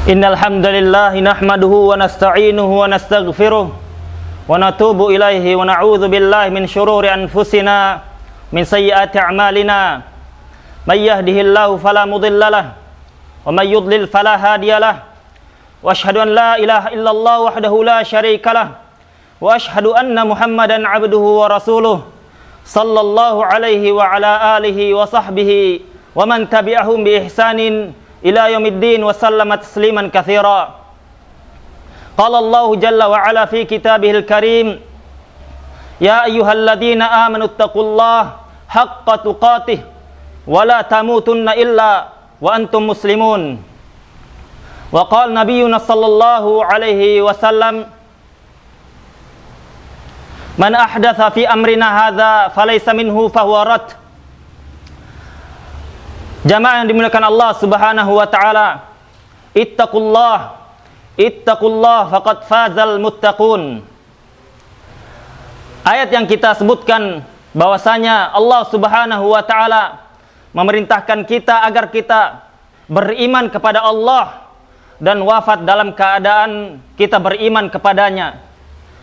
Innal hamdalillah nahmaduhu wa nasta'inuhu wa nastaghfiruh wa natubu ilaihi wa na'udzu billahi min shururi anfusina min sayyiati a'malina may yahdihillahu fala mudhillalah wa may yudlil fala hadiyalah wa asyhadu an la ilaha illallah wahdahu la syarikalah wa asyhadu anna Muhammadan 'abduhu wa rasuluh sallallahu alaihi wa ala alihi wa sahbihi wa man tabi'ahum bi ihsanin ila yaumiddin wa sallama tasliman katsira. Qala Allah jalla wa ala fi kitabihil karim, ya ayyuhalladzina amanu taqullaha haqqa tuqatih wa la tamutunna illa wa antum muslimun. Wa qala nabiyyuna sallallahu alaihi wasallam, man ahdatha fi amrina hadza falaysa minhu fahuwa rad. Jamaah yang dimuliakan Allah Subhanahu wa taala, ittaqullah faqad fazal muttaqun. Ayat yang kita sebutkan bahwasanya Allah Subhanahu wa taala memerintahkan kita agar kita beriman kepada Allah dan wafat dalam keadaan kita beriman kepadanya.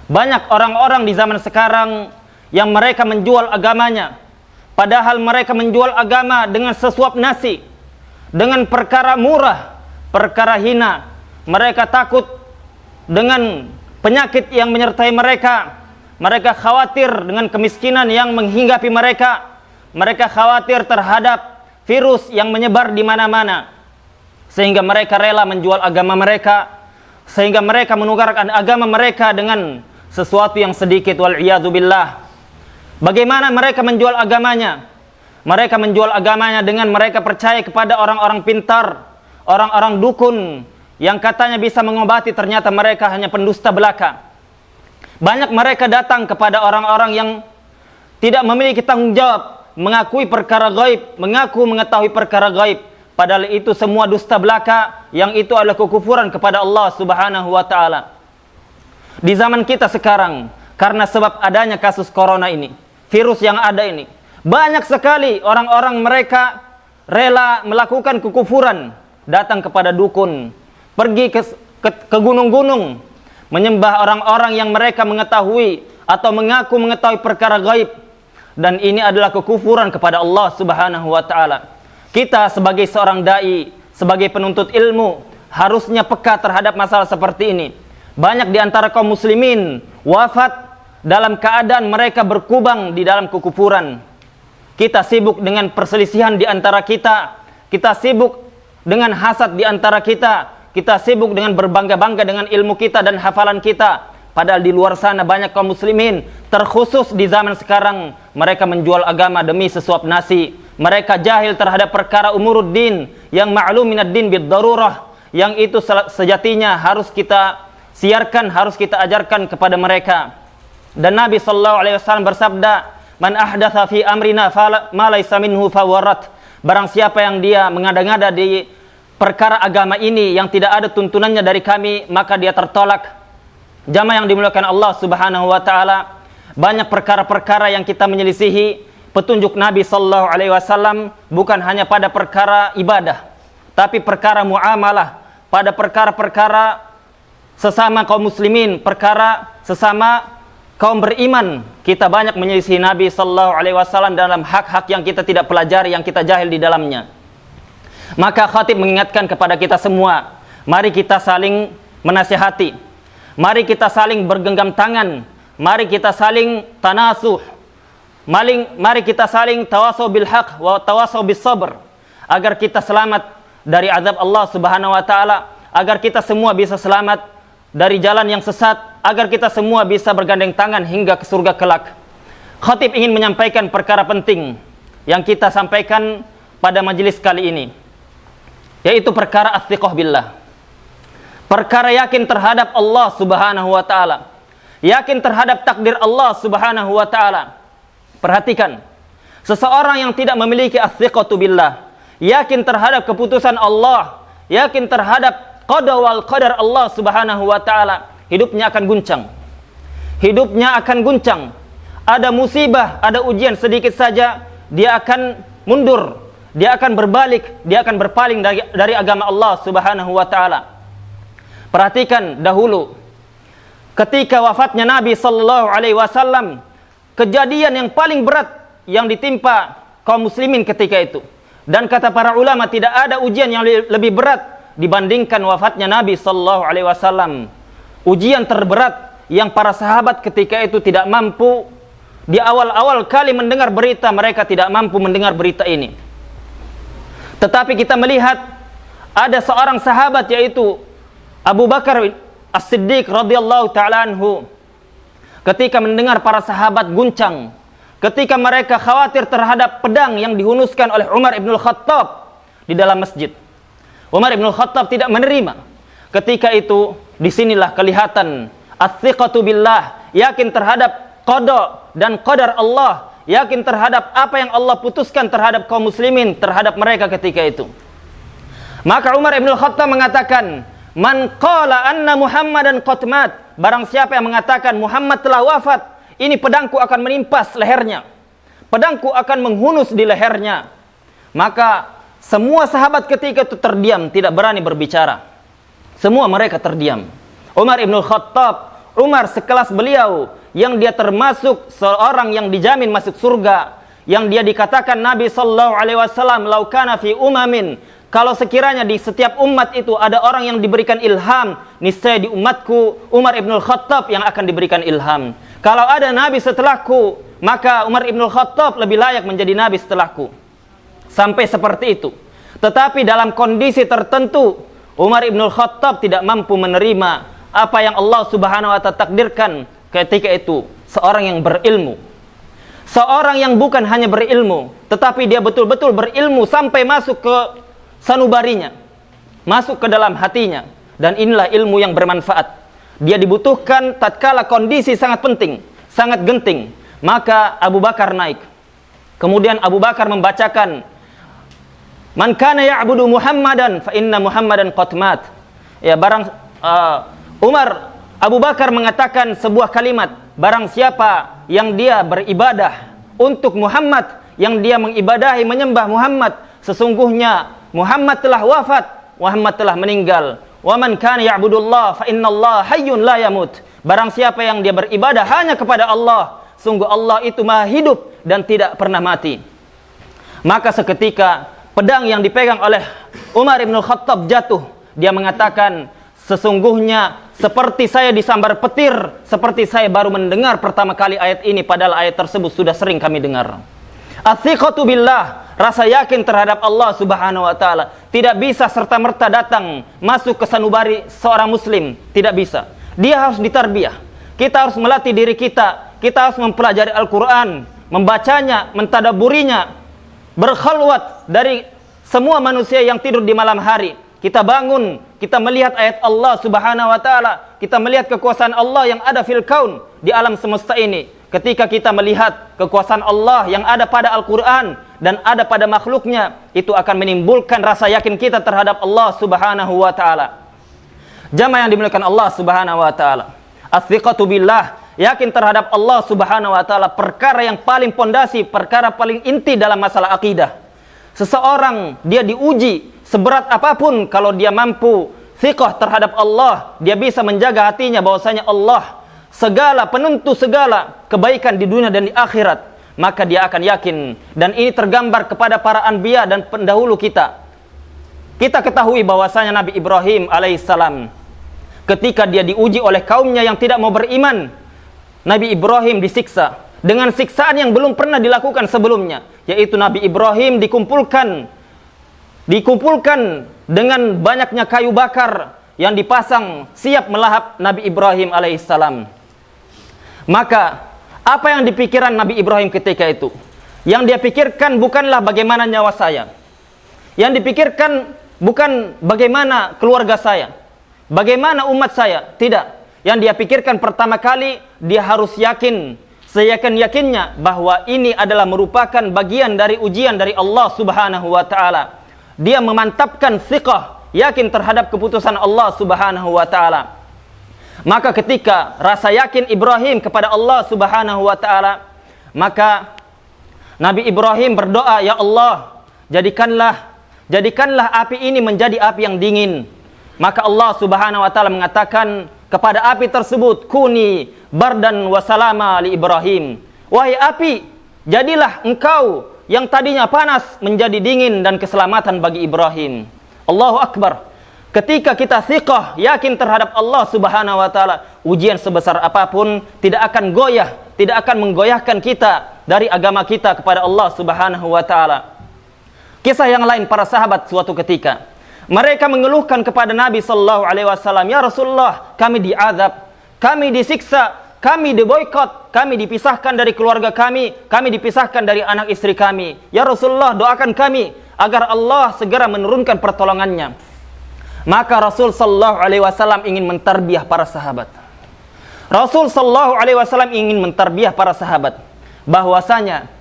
Banyak orang-orang di zaman sekarang yang mereka menjual agamanya, padahal mereka menjual agama dengan sesuap nasi, dengan perkara murah, perkara hina. Mereka takut dengan penyakit yang menyertai mereka. Mereka khawatir dengan kemiskinan yang menghinggapi mereka. Mereka khawatir terhadap virus yang menyebar di mana-mana, sehingga mereka rela menjual agama mereka, sehingga mereka menukarkan agama mereka dengan sesuatu yang sedikit. Wal'iyadzubillah. Bagaimana mereka menjual agamanya? Mereka menjual agamanya dengan mereka percaya kepada orang-orang pintar, orang-orang dukun yang katanya bisa mengobati, ternyata mereka hanya pendusta belaka. Banyak mereka datang kepada orang-orang yang tidak memiliki tanggung jawab, mengakui perkara gaib, mengaku mengetahui perkara gaib, padahal itu semua dusta belaka, yang itu adalah kekufuran kepada Allah Subhanahu wa taala. Di zaman kita sekarang, karena sebab adanya kasus corona ini, virus yang ada ini, banyak sekali orang-orang mereka rela melakukan kekufuran, datang kepada dukun, pergi ke gunung-gunung, menyembah orang-orang yang mereka mengetahui atau mengaku mengetahui perkara gaib, dan ini adalah kekufuran kepada Allah Subhanahu wa taala. Kita sebagai seorang dai, sebagai penuntut ilmu, harusnya peka terhadap masalah seperti ini. Banyak di antara kaum muslimin wafat dalam keadaan mereka berkubang di dalam kekufuran. Kita sibuk dengan perselisihan di antara kita. Kita sibuk dengan hasad di antara kita. Kita sibuk dengan berbangga-bangga dengan ilmu kita dan hafalan kita. Padahal di luar sana banyak kaum muslimin, terkhusus di zaman sekarang, mereka menjual agama demi sesuap nasi. Mereka jahil terhadap perkara umuruddin, yang ma'lum minad-din bid-darurah, yang itu sejatinya harus kita siarkan, harus kita ajarkan kepada mereka. Dan Nabi sallallahu alaihi wasallam bersabda, man ahdatha fi amrina ma laysa minhu fawarat. Barang siapa yang dia mengada-ngada di perkara agama ini yang tidak ada tuntunannya dari kami, maka dia tertolak. Jamaah yang dimuliakan Allah Subhanahu wa taala, banyak perkara-perkara yang kita menyelisihi petunjuk Nabi sallallahu alaihi wasallam, bukan hanya pada perkara ibadah, tapi perkara muamalah, pada perkara-perkara sesama kaum muslimin, perkara sesama kaum beriman. Kita banyak menyelisih Nabi sallallahu alaihi wasallam dalam hak-hak yang kita tidak pelajari, yang kita jahil di dalamnya. Maka khatib mengingatkan kepada kita semua, mari kita saling menasihati, mari kita saling bergenggam tangan, mari kita saling tanasuh, mari kita saling tawasau bil haq wa tawasau bis sabr, agar kita selamat dari azab Allah Subhanahu wa taala, agar kita semua bisa selamat dari jalan yang sesat, agar kita semua bisa bergandeng tangan hingga ke surga kelak. Khatib ingin menyampaikan perkara penting yang kita sampaikan pada majelis kali ini, yaitu perkara as-thiqah billah. Perkara yakin terhadap Allah Subhanahu wa taala, yakin terhadap takdir Allah Subhanahu wa taala. Perhatikan, seseorang yang tidak memiliki as-thiqatu billah, yakin terhadap keputusan Allah, yakin terhadap qada wal qadar Allah Subhanahu wa taala, hidupnya akan guncang. Hidupnya akan guncang. Ada musibah, ada ujian sedikit saja, dia akan mundur, dia akan berbalik, dia akan berpaling dari agama Allah Subhanahu wa taala. Perhatikan dahulu ketika wafatnya Nabi sallallahu alaihi wasallam, kejadian yang paling berat yang ditimpa kaum muslimin ketika itu. Dan kata para ulama, tidak ada ujian yang lebih berat dibandingkan wafatnya Nabi sallallahu alaihi wasallam. Ujian terberat yang para sahabat ketika itu tidak mampu, di awal-awal kali mendengar berita, mereka tidak mampu mendengar berita ini. Tetapi kita melihat ada seorang sahabat, yaitu Abu Bakar As-Siddiq radhiyallahu ta'ala anhu. Ketika mendengar para sahabat guncang, ketika mereka khawatir terhadap pedang yang dihunuskan oleh Umar ibn Khattab di dalam masjid, Umar ibn Khattab tidak menerima. Ketika itu, disinilah kelihatan as-thiqatu billah, yakin terhadap qada dan qadar Allah, yakin terhadap apa yang Allah putuskan terhadap kaum muslimin, terhadap mereka ketika itu. Maka Umar ibn Khattab mengatakan, man qala anna Muhammadan qad mat, barang siapa yang mengatakan Muhammad telah wafat, ini pedangku akan menimpas lehernya, pedangku akan menghunus di lehernya. Maka semua sahabat ketika itu terdiam, tidak berani berbicara. Semua mereka terdiam. Umar ibn Khattab, Umar sekelas beliau, yang dia termasuk seorang yang dijamin masuk surga, yang dia dikatakan Nabi sallallahu alaihi wasallam, "Lau kana fi umamin", kalau sekiranya di setiap umat itu ada orang yang diberikan ilham, niscaya di umatku Umar ibn Khattab yang akan diberikan ilham. Kalau ada nabi setelahku, maka Umar ibn Khattab lebih layak menjadi nabi setelahku. Sampai seperti itu. Tetapi dalam kondisi tertentu, Umar ibn Khattab tidak mampu menerima apa yang Allah Subhanahu wa ta'ala takdirkan ketika itu. Seorang yang berilmu, seorang yang bukan hanya berilmu, tetapi dia betul-betul berilmu sampai masuk ke sanubarinya, masuk ke dalam hatinya. Dan inilah ilmu yang bermanfaat. Dia dibutuhkan tatkala kondisi sangat penting, sangat genting. Maka Abu Bakar naik. Kemudian Abu Bakar membacakan, man kana ya'budu Muhammadan fa inna Muhammadan qad mat. Ya, Abu Bakar mengatakan sebuah kalimat, barang siapa yang dia beribadah untuk Muhammad, yang dia mengibadahi menyembah Muhammad, sesungguhnya Muhammad telah wafat, Muhammad telah meninggal. Wa man kana ya'budullah fa innallaha hayyun la yamut. Barang siapa yang dia beribadah hanya kepada Allah, sungguh Allah itu maha hidup dan tidak pernah mati. Maka seketika pedang yang dipegang oleh Umar ibn Khattab jatuh. Dia mengatakan, sesungguhnya seperti saya disambar petir, seperti saya baru mendengar pertama kali ayat ini, padahal ayat tersebut sudah sering kami dengar. Athiqatu billah, rasa yakin terhadap Allah Subhanahu wa ta'ala, tidak bisa serta-merta datang masuk ke sanubari seorang muslim, tidak bisa. Dia harus ditarbiyah. Kita harus melatih diri kita. Kita harus mempelajari Al-Quran, membacanya, mentadaburinya, berkhalwat dari semua manusia yang tidur di malam hari. Kita bangun, kita melihat ayat Allah Subhanahu wa ta'ala, kita melihat kekuasaan Allah yang ada fil kaun, di alam semesta ini. Ketika kita melihat kekuasaan Allah yang ada pada Al-Quran dan ada pada makhluknya, itu akan menimbulkan rasa yakin kita terhadap Allah Subhanahu wa ta'ala. Jamaah yang dimuliakan Allah Subhanahu wa ta'ala, as-thiqatu billah, yakin terhadap Allah Subhanahu wa ta'ala, perkara yang paling pondasi, perkara paling inti dalam masalah akidah. Seseorang dia diuji seberat apapun, kalau dia mampu thiqah terhadap Allah, dia bisa menjaga hatinya bahwasanya Allah segala penentu segala kebaikan di dunia dan di akhirat, maka dia akan yakin. Dan ini tergambar kepada para anbiya dan pendahulu kita. Kita ketahui bahwasanya Nabi Ibrahim alaihissalam, ketika dia diuji oleh kaumnya yang tidak mau beriman, Nabi Ibrahim disiksa dengan siksaan yang belum pernah dilakukan sebelumnya, yaitu Nabi Ibrahim dikumpulkan dengan banyaknya kayu bakar yang dipasang siap melahap Nabi Ibrahim alaihissalam. Maka apa yang dipikiran Nabi Ibrahim ketika itu? Yang dia pikirkan bukanlah bagaimana nyawa saya, yang dipikirkan bukan bagaimana keluarga saya, bagaimana umat saya, tidak. Yang dia pikirkan pertama kali, dia harus yakin, seyakin-yakinnya bahwa ini adalah merupakan bagian dari ujian dari Allah Subhanahu wa ta'ala. Dia memantapkan thiqah, yakin terhadap keputusan Allah Subhanahu wa ta'ala. Maka ketika rasa yakin Ibrahim kepada Allah Subhanahu wa ta'ala, maka Nabi Ibrahim berdoa, ya Allah, jadikanlah api ini menjadi api yang dingin. Maka Allah Subhanahu wa taala mengatakan kepada api tersebut, kuni bardan wa salama li Ibrahim. Wahai api, jadilah engkau yang tadinya panas menjadi dingin dan keselamatan bagi Ibrahim. Allahu Akbar. Ketika kita thiqah, yakin terhadap Allah Subhanahu wa taala, ujian sebesar apapun tidak akan goyah, tidak akan menggoyahkan kita dari agama kita kepada Allah Subhanahu wa taala. Kisah yang lain para sahabat suatu ketika, mereka mengeluhkan kepada Nabi sallallahu alaihi wasallam, "Ya Rasulullah, kami diazab, kami disiksa, kami diboikot, kami dipisahkan dari keluarga kami dipisahkan dari anak istri kami. Ya Rasulullah, doakan kami agar Allah segera menurunkan pertolongannya." Maka Rasul sallallahu alaihi wasallam ingin mentarbiah para sahabat. Rasul sallallahu alaihi wasallam ingin mentarbiah para sahabat bahwasanya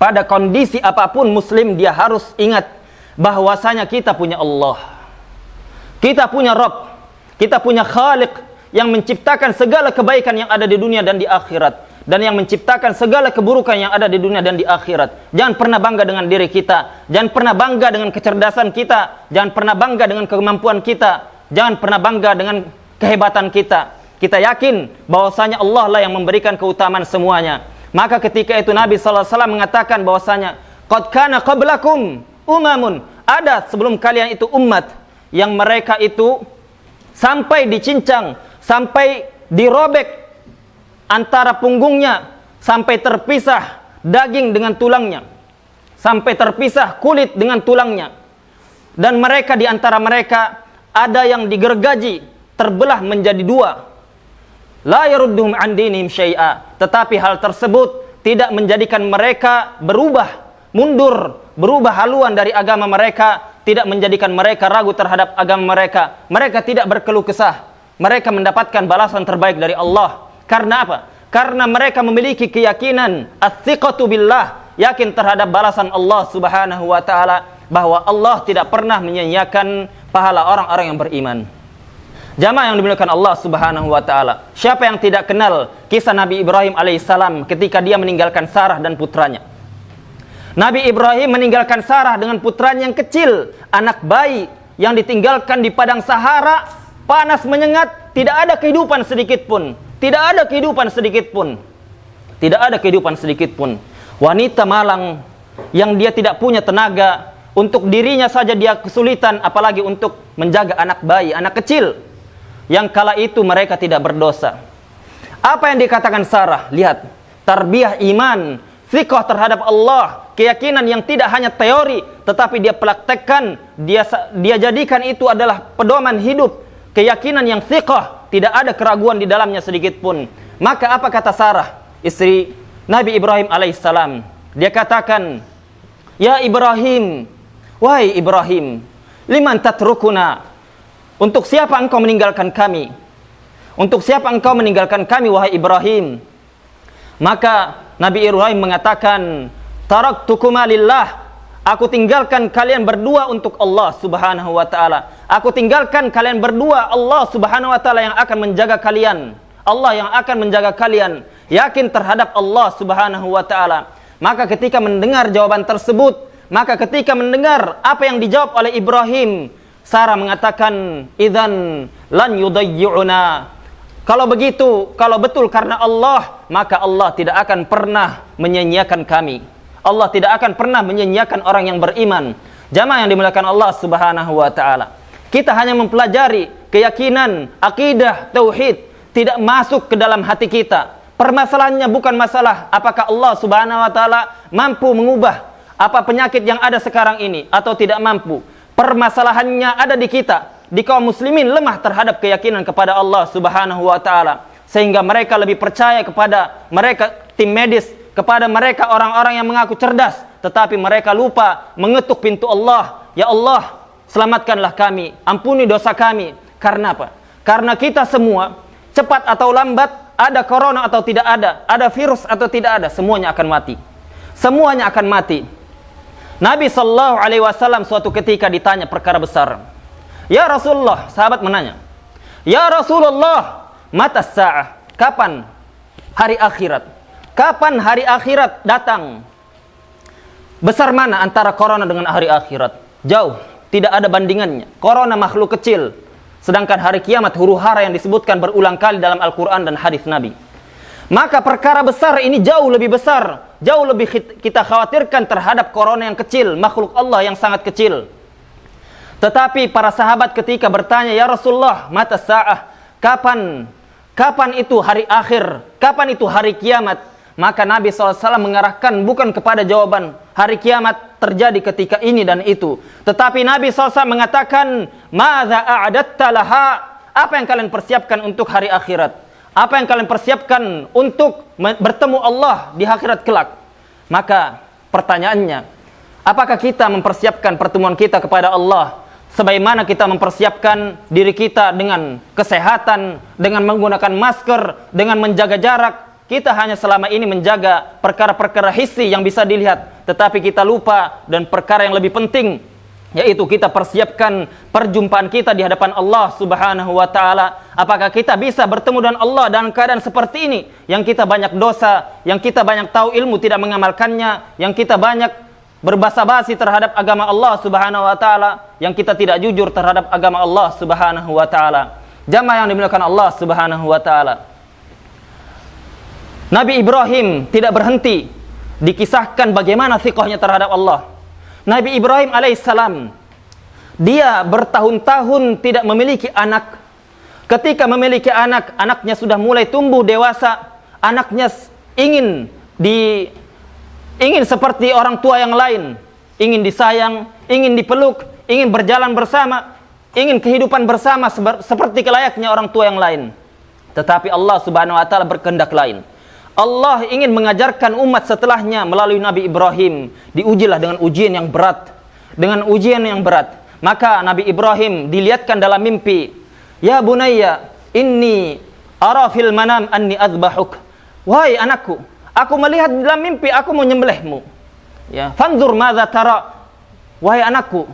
pada kondisi apapun muslim dia harus ingat bahwasanya kita punya Allah. Kita punya Rabb, kita punya Khaliq yang menciptakan segala kebaikan yang ada di dunia dan di akhirat, dan yang menciptakan segala keburukan yang ada di dunia dan di akhirat. Jangan pernah bangga dengan diri kita, jangan pernah bangga dengan kecerdasan kita, jangan pernah bangga dengan kemampuan kita, jangan pernah bangga dengan kehebatan kita. Kita yakin bahwasanya Allah lah yang memberikan keutamaan semuanya. Maka ketika itu Nabi sallallahu alaihi wasallam mengatakan bahwasanya qad kana qablakum umamun, ada sebelum kalian itu umat yang mereka itu sampai dicincang, sampai dirobek antara punggungnya, sampai terpisah daging dengan tulangnya, sampai terpisah kulit dengan tulangnya. Dan mereka di antara mereka ada yang digergaji, terbelah menjadi dua. La yarudduhum an dinihim syai'a, tetapi hal tersebut tidak menjadikan mereka berubah, mundur, berubah haluan dari agama mereka, tidak menjadikan mereka ragu terhadap agama mereka. Mereka tidak berkeluh kesah. Mereka mendapatkan balasan terbaik dari Allah. Karena apa? Karena mereka memiliki keyakinan ats-tsiqatu billah, yakin terhadap balasan Allah Subhanahu wa taala, bahwa Allah tidak pernah menyia-nyiakan pahala orang-orang yang beriman. Jamaah yang dimuliakan Allah Subhanahu wa taala, siapa yang tidak kenal kisah Nabi Ibrahim alaihissalam ketika dia meninggalkan Sarah dan putranya? Nabi Ibrahim meninggalkan Sarah dengan putranya yang kecil, anak bayi yang ditinggalkan di padang Sahara, panas menyengat, tidak ada kehidupan sedikit pun. Tidak ada kehidupan sedikit pun. Tidak ada kehidupan sedikit pun. Wanita malang yang dia tidak punya tenaga, untuk dirinya saja dia kesulitan, apalagi untuk menjaga anak bayi, anak kecil. Yang kala itu mereka tidak berdosa. Apa yang dikatakan Sarah? Lihat, tarbiyah iman, thiqah terhadap Allah, keyakinan yang tidak hanya teori, tetapi dia praktekkan, dia jadikan itu adalah pedoman hidup, keyakinan yang thiqah, tidak ada keraguan di dalamnya sedikit pun. Maka apa kata Sarah, istri Nabi Ibrahim alaihissalam? Dia katakan, "Ya Ibrahim, wahai Ibrahim, liman tatrukuna? Untuk siapa engkau meninggalkan kami? Untuk siapa engkau meninggalkan kami, wahai Ibrahim?" Maka Nabi Ibrahim mengatakan, "Taraktukuma lillah." Aku tinggalkan kalian berdua untuk Allah Subhanahu wa taala. Aku tinggalkan kalian berdua, Allah Subhanahu wa taala yang akan menjaga kalian. Allah yang akan menjaga kalian. Yakin terhadap Allah Subhanahu wa taala. Maka ketika mendengar jawaban tersebut, maka ketika mendengar apa yang dijawab oleh Ibrahim, Sarah mengatakan, "Idzan lan yudayyi'una." Kalau begitu, kalau betul karena Allah, maka Allah tidak akan pernah menyia-nyiakan kami. Allah tidak akan pernah menyia-nyiakan orang yang beriman. Jamaah yang dimuliakan Allah Subhanahu wa taala. Kita hanya mempelajari keyakinan, akidah, tauhid, tidak masuk ke dalam hati kita. Permasalahannya bukan masalah apakah Allah Subhanahu wa taala mampu mengubah apa penyakit yang ada sekarang ini atau tidak mampu. Permasalahannya ada di kita, di kaum muslimin lemah terhadap keyakinan kepada Allah Subhanahu wa taala, sehingga mereka lebih percaya kepada mereka tim medis, kepada mereka orang-orang yang mengaku cerdas, tetapi mereka lupa mengetuk pintu Allah. Ya Allah, selamatkanlah kami, ampuni dosa kami. Karena apa? Karena kita semua, cepat atau lambat, ada corona atau tidak ada virus atau tidak ada, semuanya akan mati. Semuanya akan mati. Nabi sallallahu alaihi wasallam suatu ketika ditanya perkara besar. Ya Rasulullah, sahabat menanya, "Ya Rasulullah, mata sa'ah?" Kapan hari akhirat? Kapan hari akhirat datang? Besar mana antara corona dengan hari akhirat? Jauh, tidak ada bandingannya. Corona makhluk kecil. Sedangkan hari kiamat huru-hara yang disebutkan berulang kali dalam Al-Quran dan hadis Nabi. Maka perkara besar ini jauh lebih besar, jauh lebih kita khawatirkan terhadap corona yang kecil, makhluk Allah yang sangat kecil. Tetapi para sahabat ketika bertanya, "Ya Rasulullah, mata sa'ah? Kapan itu hari akhir? Kapan itu hari kiamat?" Maka Nabi SAW mengarahkan bukan kepada jawaban hari kiamat terjadi ketika ini dan itu. Tetapi Nabi SAW mengatakan, "Madza a'adatta laha?" Apa yang kalian persiapkan untuk hari akhirat? Apa yang kalian persiapkan untuk bertemu Allah di akhirat kelak? Maka pertanyaannya, apakah kita mempersiapkan pertemuan kita kepada Allah sebagaimana kita mempersiapkan diri kita dengan kesehatan, dengan menggunakan masker, dengan menjaga jarak? Kita hanya selama ini menjaga perkara-perkara hissi yang bisa dilihat, tetapi kita lupa dan perkara yang lebih penting, yaitu kita persiapkan perjumpaan kita di hadapan Allah Subhanahu wa taala. Apakah kita bisa bertemu dengan Allah dalam keadaan seperti ini, yang kita banyak dosa, yang kita banyak tahu ilmu tidak mengamalkannya, yang kita banyak berbasa-basi terhadap agama Allah Subhanahu wa taala, yang kita tidak jujur terhadap agama Allah Subhanahu wa taala. Jamaah yang dimuliakan Allah Subhanahu wa taala. Nabi Ibrahim tidak berhenti dikisahkan bagaimana thiqahnya terhadap Allah. Nabi Ibrahim alaihissalam, dia bertahun-tahun tidak memiliki anak. Ketika memiliki anak, anaknya sudah mulai tumbuh dewasa. Anaknya ingin seperti orang tua yang lain, ingin disayang, ingin dipeluk, ingin berjalan bersama, ingin kehidupan bersama seperti layaknya orang tua yang lain. Tetapi Allah Subhanahu wa taala berkehendak lain. Allah ingin mengajarkan umat setelahnya melalui Nabi Ibrahim. Diujilah dengan ujian yang berat. Dengan ujian yang berat. Maka Nabi Ibrahim dilihatkan dalam mimpi. "Ya bunayya, inni ara fil manam anni azbahuk." Wahai anakku, aku melihat dalam mimpi aku mau menyembelihmu. Ya, fanzur madza tara. Wahai anakku,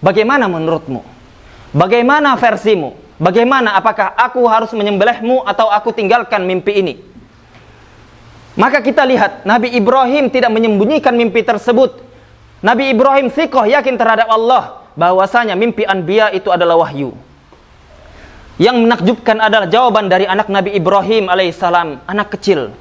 bagaimana menurutmu? Bagaimana versimu? Bagaimana, apakah aku harus menyembelihmu atau aku tinggalkan mimpi ini? Maka kita lihat Nabi Ibrahim tidak menyembunyikan mimpi tersebut. Nabi Ibrahim thiqah, yakin terhadap Allah bahwasanya mimpi anbiya itu adalah wahyu. Yang menakjubkan adalah jawaban dari anak Nabi Ibrahim alaihissalam, anak kecil,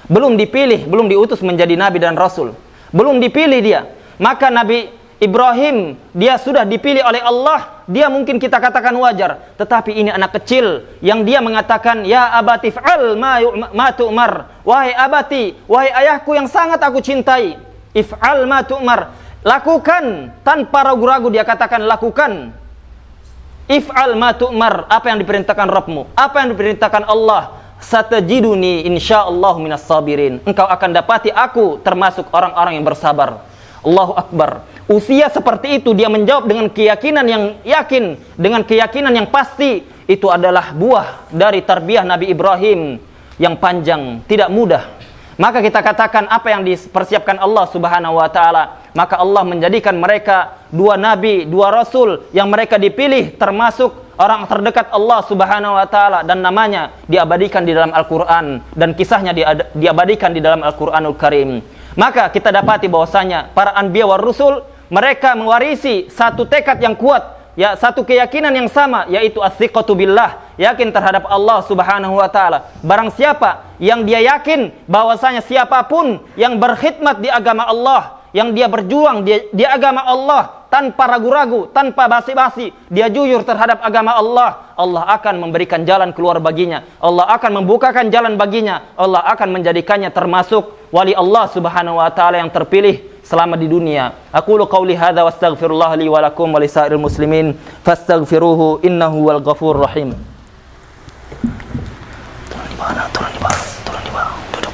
belum dipilih, belum diutus menjadi nabi dan rasul, belum dipilih dia. Maka Nabi Ibrahim, dia sudah dipilih oleh Allah, dia mungkin kita katakan wajar, tetapi ini anak kecil yang dia mengatakan, "Ya abati fa'al ma tu'mar." Wahai abati, wahai ayahku yang sangat aku cintai, if'al ma tu'mar. Lakukan tanpa ragu-ragu, dia katakan lakukan. If'al ma tu'mar, apa yang diperintahkan Rabbmu, apa yang diperintahkan Allah. Satajiduni insyaallah minas sabirin. Engkau akan dapati aku termasuk orang-orang yang bersabar. Allahu Akbar. Usia seperti itu dia menjawab dengan keyakinan yang yakin, dengan keyakinan yang pasti. Itu adalah buah dari tarbiyah Nabi Ibrahim yang panjang, tidak mudah. Maka kita katakan apa yang dipersiapkan Allah Subhanahu wa taala. Maka Allah menjadikan mereka dua nabi, dua rasul yang mereka dipilih termasuk orang terdekat Allah Subhanahu wa taala, dan namanya diabadikan di dalam Al-Qur'an dan kisahnya diabadikan di dalam Al-Qur'anul Karim. Maka kita dapati bahwasanya para anbiya war rusul, mereka mewarisi satu tekad yang kuat, ya, satu keyakinan yang sama, yaitu as-siqatu billah, yakin terhadap Allah Subhanahu wa taala. Barang siapa yang dia yakin bahwasanya siapapun yang berkhidmat di agama Allah, yang dia berjuang di agama Allah tanpa ragu-ragu, tanpa basi-basi, dia jujur terhadap agama Allah, Allah akan memberikan jalan keluar baginya. Allah akan membukakan jalan baginya. Allah akan menjadikannya termasuk wali Allah Subhanahu wa taala yang terpilih selama di dunia. Aqulu qauli hadza wastaghfirullah li wa lakum wa lisairil muslimin fastaghfiruhu innahu wal ghafurur rahim. Turun di bawah, duduk.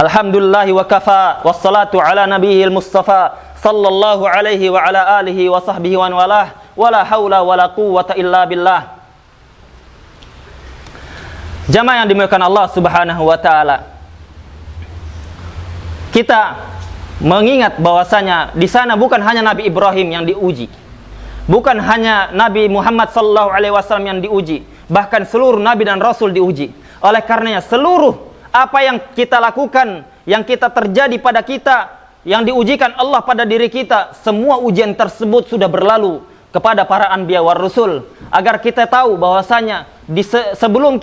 Alhamdulillahi wa kafa, wassalatu ala nabiyil mustafa, sallallahu alaihi wa ala alihi wa sahbihi wa walah, wala hawla wala quwwata illa billah. Jamaah yang dimuliakan Allah Subhanahu wa taala, kita mengingat bahwasanya di sana bukan hanya Nabi Ibrahim yang diuji, bukan hanya Nabi Muhammad sallallahu alaihi wasallam yang diuji, bahkan seluruh nabi dan rasul diuji. Oleh karenanya seluruh apa yang kita lakukan, yang kita terjadi pada kita, yang diujikan Allah pada diri kita, semua ujian tersebut sudah berlalu kepada para anbiya war rasul, agar kita tahu bahwasanya sebelum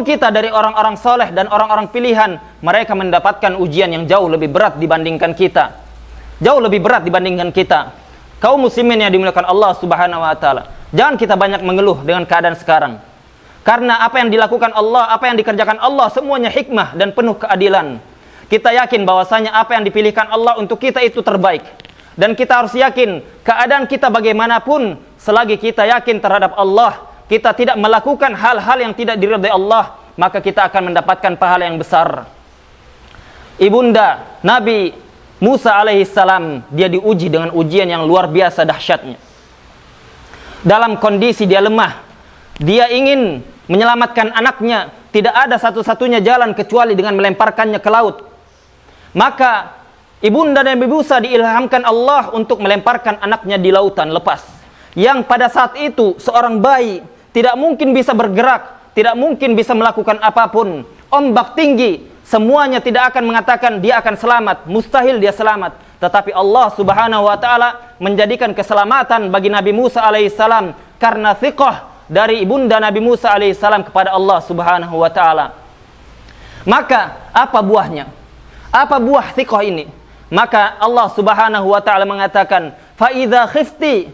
kita dari orang-orang soleh dan orang-orang pilihan, mereka mendapatkan ujian yang jauh lebih berat dibandingkan kita. Jauh lebih berat dibandingkan kita. Kaum muslimin yang dimuliakan Allah Subhanahu wa taala, jangan kita banyak mengeluh dengan keadaan sekarang. Karena apa yang dilakukan Allah, apa yang dikerjakan Allah, semuanya hikmah dan penuh keadilan. Kita yakin bahwasanya apa yang dipilihkan Allah untuk kita itu terbaik. Dan kita harus yakin keadaan kita bagaimanapun, selagi kita yakin terhadap Allah, kita tidak melakukan hal-hal yang tidak diridhai Allah, maka kita akan mendapatkan pahala yang besar. Ibunda Nabi Musa alaihissalam, dia diuji dengan ujian yang luar biasa dahsyatnya. Dalam kondisi dia lemah, dia ingin menyelamatkan anaknya, tidak ada satu-satunya jalan kecuali dengan melemparkannya ke laut. Maka ibunda Nabi Musa diilhamkan Allah untuk melemparkan anaknya di lautan lepas, yang pada saat itu seorang bayi tidak mungkin bisa bergerak, tidak mungkin bisa melakukan apapun. Ombak tinggi, semuanya tidak akan mengatakan dia akan selamat, mustahil dia selamat. Tetapi Allah Subhanahu wa taala menjadikan keselamatan bagi Nabi Musa alaihissalam karena thiqah dari ibunda Nabi Musa alaihissalam kepada Allah Subhanahu wa taala. Maka apa buahnya? Apa buah thiqah ini? Maka Allah Subhanahu wa taala mengatakan, "Fa idza khifti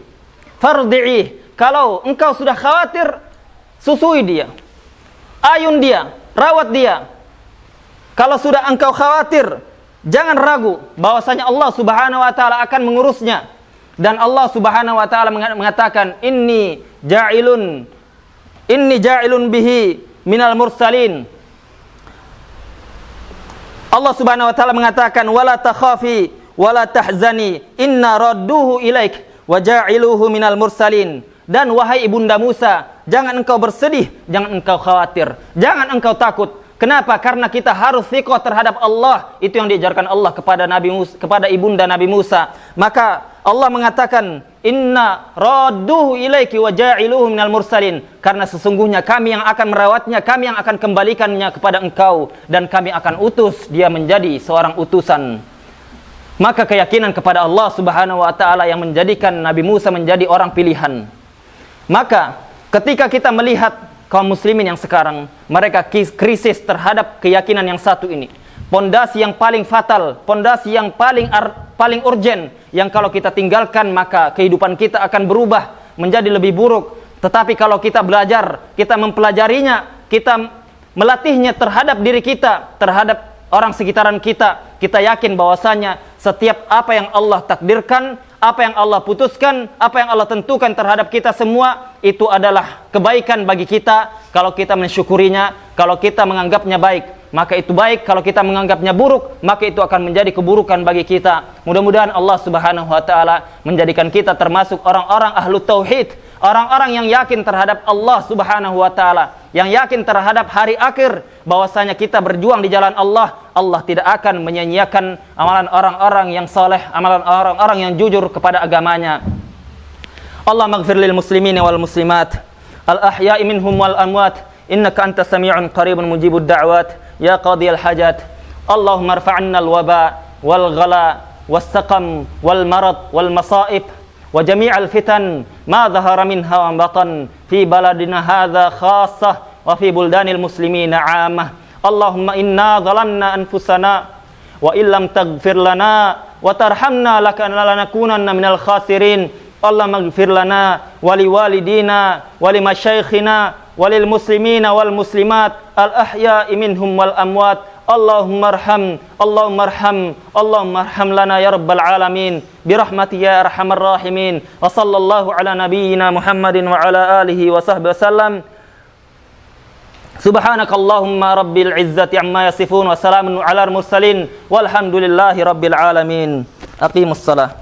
fardi'i." Kalau engkau sudah khawatir, susui dia. Ayun dia, rawat dia. Kalau sudah engkau khawatir, jangan ragu bahwasanya Allah Subhanahu wa taala akan mengurusnya. Dan Allah Subhanahu wa taala mengatakan, Inni ja'ilun bihi minal mursalin." Allah Subhanahu wa taala mengatakan, "Wala takhafi wala tahzani, inna radduhu ilaik wa ja'iluhu minal mursalin." Dan wahai ibunda Musa, jangan engkau bersedih, jangan engkau khawatir, jangan engkau takut. Kenapa? Karena kita harus thiqah terhadap Allah. Itu yang diajarkan Allah kepada Nabi Musa, kepada ibunda Nabi Musa. Maka Allah mengatakan, "Inna radduhu ilaiki wa ja'iluhu minal mursalin." Karena sesungguhnya kami yang akan merawatnya, kami yang akan kembalikannya kepada engkau, dan kami akan utus dia menjadi seorang utusan. Maka keyakinan kepada Allah Subhanahu wa taala yang menjadikan Nabi Musa menjadi orang pilihan. Maka ketika kita melihat kaum muslimin yang sekarang, mereka krisis terhadap keyakinan yang satu ini. Pondasi yang paling fatal, pondasi yang paling urgent, yang kalau kita tinggalkan maka kehidupan kita akan berubah menjadi lebih buruk. Tetapi kalau kita belajar, kita mempelajarinya, kita melatihnya terhadap diri kita, terhadap orang sekitaran kita, kita yakin bahwasanya setiap apa yang Allah takdirkan, apa yang Allah putuskan, apa yang Allah tentukan terhadap kita semua, itu adalah kebaikan bagi kita kalau kita mensyukurinya, kalau kita menganggapnya baik, maka itu baik. Kalau kita menganggapnya buruk, maka itu akan menjadi keburukan bagi kita. Mudah-mudahan Allah Subhanahu wa taala menjadikan kita termasuk orang-orang ahlu tauhid, orang-orang yang yakin terhadap Allah Subhanahu wa taala, yang yakin terhadap hari akhir, bahwasanya kita berjuang di jalan Allah, Allah tidak akan menyia-nyiakan amalan orang-orang yang saleh, amalan orang-orang yang jujur kepada agamanya. Allah maghfir lil muslimin wal muslimat, al ahya'i minhum wal amwat, innaka antas sami'un qaribun mujibud da'wat, ya qadiyal hajat. Allahumma irfa'anna al waba wal ghala was saqam wal marad wal masaib wa jami'al fitan ma dhahara minha wa batan fi baladina hadha khassah wa fi buldanil muslimina 'ammah. Allahumma inna zalamna anfusana wa illam taghfir lana wa tarhamna lanakunanna minal khasirin. Allahumma ighfir lana wa liwalidina wa limasyaikhina wa lil muslimina wal muslimat al ahya'i minhum wal amwat. Allahumma arham lana ya rabbal alamin bi rahmatika ya arhamar rahimin. Wa sallallahu ala nabiyyina Muhammadin wa ala alihi wa sahbihi wasallam. Subhanakallahumma rabbil izzati amma yasifun wa salamun ala al mursalin walhamdulillahi rabbil alamin. Aqimus salah.